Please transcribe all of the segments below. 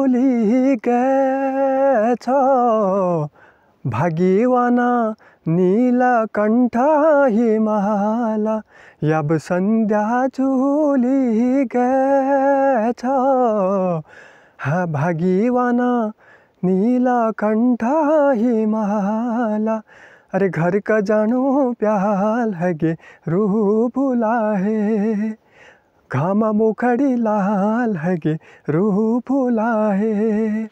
झुली गएछ भाग्यवाना नीलकण्ठ हिमाल अब सन्ध्या झुली गएछ भाग्यवाना नीलकण्ठ हिमाल अरे घर का जानो प्याल है गे रूह बुलाए घामा मुखड़ी लाल है गे रूह बुलाए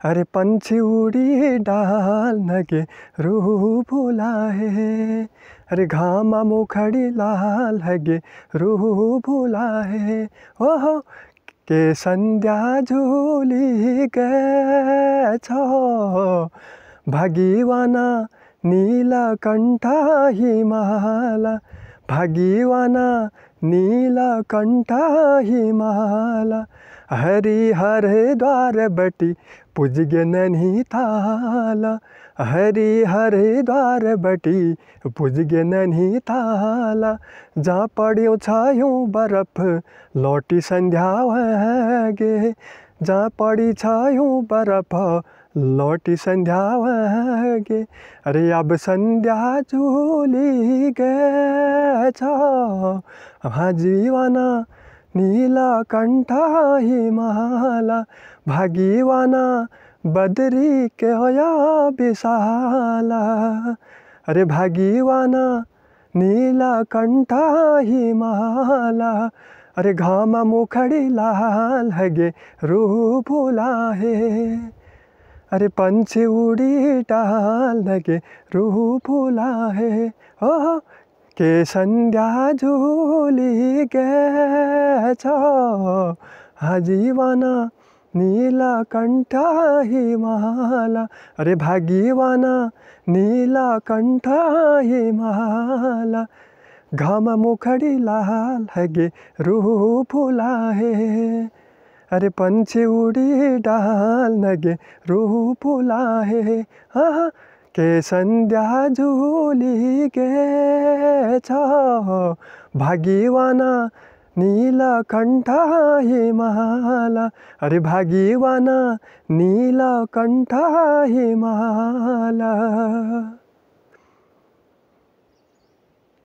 अरे पंछी उड़ी डाल न गे रूह बुलाए अरे घामा मुखड़ी लाल है गे रूह बुलाए ओहो के संध्या झुली गएछ भाग्यवाना नीलकण्ठ हिमाल भाग्यवाना नीलकण्ठ हिमाल हरिहर द्वार बटी पुजगे नैनीताल हरिहर द्वार बटी पुजगे नैनीताल जहाँ पड्यो छायूं बरफ लौटी संध्या गे जहाँ पड़ी छायूं बरफ लौटी संध्या गे अरे अब संध्या झुली गएछ भाग्यवाना नीलकण्ठ हिमाल भाग्यवाना बदरी के होया विशाल अरे भाग्यवाना नीलकण्ठ हिमाल अरे घामा मुखड़ी लाल है गे रूह बुलाए अरे पंछी उड़ी डाल गे रूह बुलाए ओह के संध्या झुली गएछ भाग्यवाना नीलकण्ठ हिमाल अरे भाग्यवाना नीलकण्ठ हिमाल घामा मुखड़ी लाल है गे रूह बुलाए अरे पंछी उड़ी डाल न गे रूह बुलाए के संध्या झुली गएछ भाग्यवाना नीलकण्ठ हिमाल अरे भाग्यवाना नीलकण्ठ हिमाल।